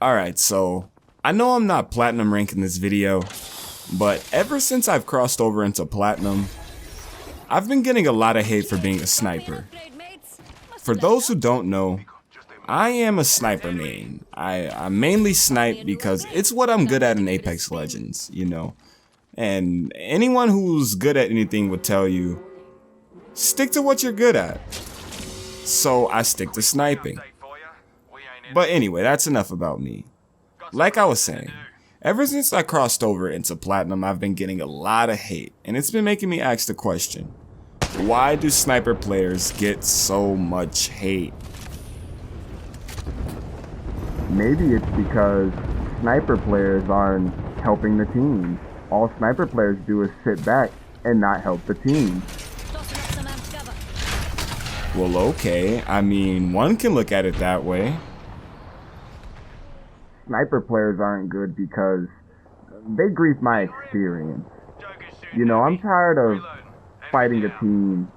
Alright, so I know I'm not platinum ranking this video, but ever since I've crossed over into platinum, I've been getting a lot of hate for being a sniper. For those who don't know, I am a sniper main. I mainly snipe because it's what I'm good at in Apex Legends, you know. And anyone who's good at anything would tell you, stick to what you're good at. So I stick to sniping. But anyway, that's enough about me. Like I was saying, ever since I crossed over into platinum, I've been getting a lot of hate, and it's been making me ask the question, why do sniper players get so much hate? Maybe it's because sniper players aren't helping the team. All sniper players do is sit back and not help the team. Well, okay, I mean, one can look at it that way. Sniper players aren't good because they grief my experience. You know, I'm tired of fighting a team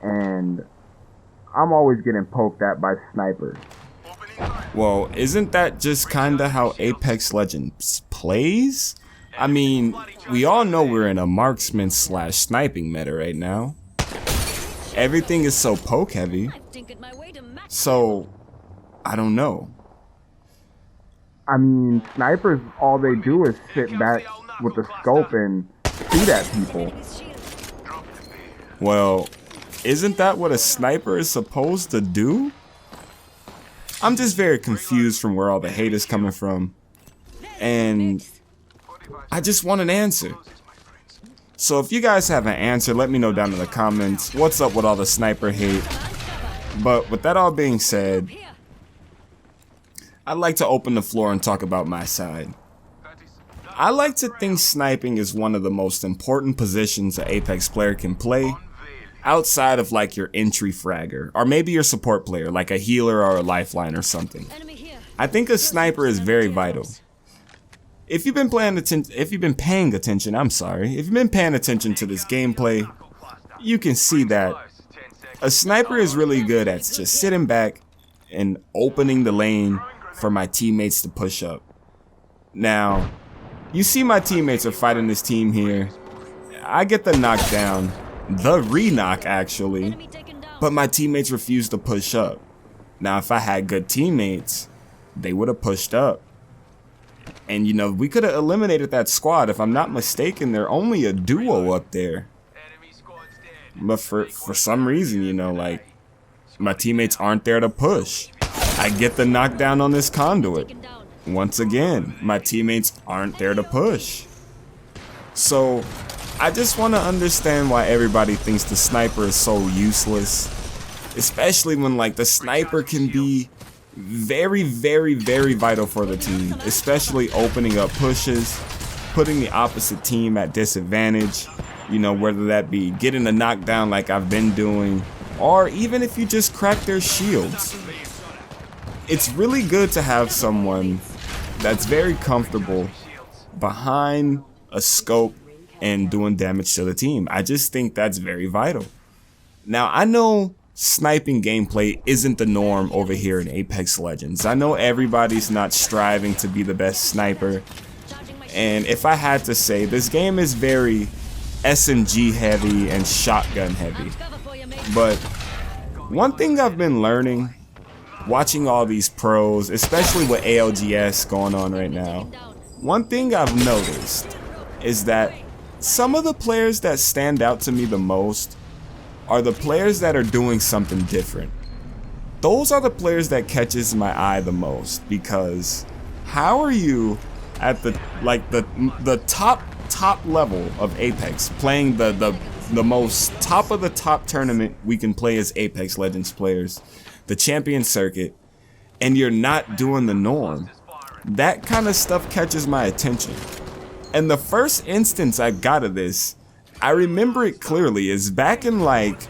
and I'm always getting poked at by snipers. Well, isn't that just kinda how Apex Legends plays? I mean, we all know we're in a marksman slash sniping meta right now. Everything is so poke heavy. So, I don't know. I mean, snipers, all they do is sit back with the scope and shoot at people. Well, isn't that what a sniper is supposed to do? I'm just very confused from where all the hate is coming from. And I just want an answer. So if you guys have an answer, let me know down in the comments. What's up with all the sniper hate? But with that all being said, I'd like to open the floor and talk about my side. I like to think sniping is one of the most important positions an Apex player can play, outside of like your entry fragger, or maybe your support player, like a healer or a lifeline or something. I think a sniper is very vital. If you've been paying attention to this gameplay, you can see that a sniper is really good at just sitting back and opening the lane for my teammates to push up. Now, you see my teammates are fighting this team here. I get the knockdown, the re-knock actually, but my teammates refuse to push up. Now, if I had good teammates, they would have pushed up. And you know, we could have eliminated that squad. If I'm not mistaken, they're only a duo up there. But for some reason, you know, like, my teammates aren't there to push. I get the knockdown on this conduit. Once again, my teammates aren't there to push. So, I just want to understand why everybody thinks the sniper is so useless. Especially when, like, the sniper can be very, very, very vital for the team. Especially opening up pushes, putting the opposite team at disadvantage. You know, whether that be getting a knockdown like I've been doing, or even if you just crack their shields. It's really good to have someone that's very comfortable behind a scope and doing damage to the team. I just think that's very vital. Now, I know sniping gameplay isn't the norm over here in Apex Legends. I know everybody's not striving to be the best sniper. And if I had to say, this game is very SMG heavy and shotgun heavy. But one thing I've been learning, watching all these pros, especially with ALGS going on right now, one thing I've noticed is that some of the players that stand out to me the most are the players that are doing something different. Those are the players that catches my eye the most, because how are you at the top level of Apex, playing the most top of the top tournament we can play as Apex Legends players, the champion circuit, and you're not doing the norm? That kind of stuff catches my attention. And the first instance I got of this, I remember it clearly, is back in like,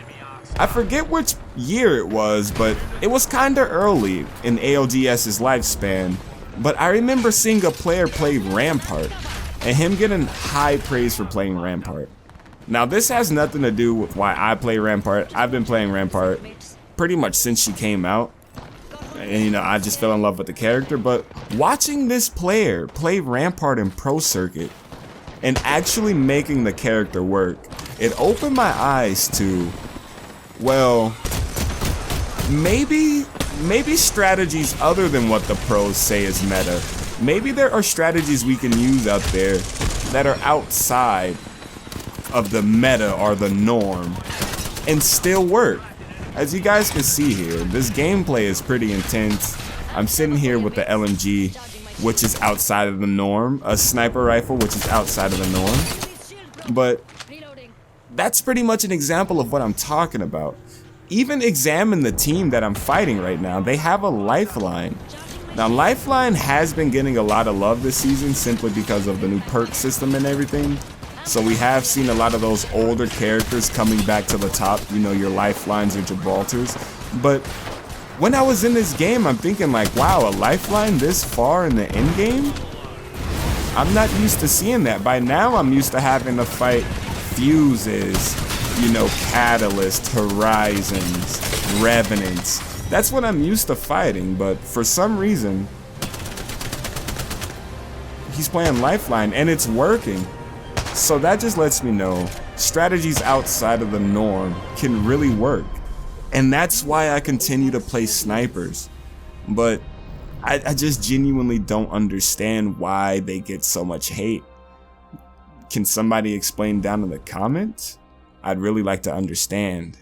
I forget which year it was, but it was kinda early in ALGS's lifespan. But I remember seeing a player play Rampart, and him getting high praise for playing Rampart. Now, this has nothing to do with why I play Rampart. I've been playing Rampart pretty much since she came out. and you know, I just fell in love with the character. But watching this player play Rampart in Pro Circuit and actually making the character work, it opened my eyes to, well, maybe strategies other than what the pros say is meta. Maybe there are strategies we can use out there that are outside of the meta or the norm and still work. As you guys can see here, this gameplay is pretty intense. I'm sitting here with the LMG, which is outside of the norm, a sniper rifle, which is outside of the norm. But that's pretty much an example of what I'm talking about. Even examine the team that I'm fighting right now. They have a lifeline. Now, lifeline has been getting a lot of love this season simply because of the new perk system and everything. So we have seen a lot of those older characters coming back to the top, you know, your lifelines, your Gibraltars. But when I was in this game, I'm thinking like, wow, a lifeline this far in the end game? I'm not used to seeing that. By now, I'm used to having to fight fuses, you know, catalyst, horizons, revenants. That's what I'm used to fighting, but for some reason, he's playing lifeline and it's working. So that just lets me know strategies outside of the norm can really work. And that's why I continue to play snipers. But I just genuinely don't understand why they get so much hate. Can somebody explain down in the comments? I'd really like to understand.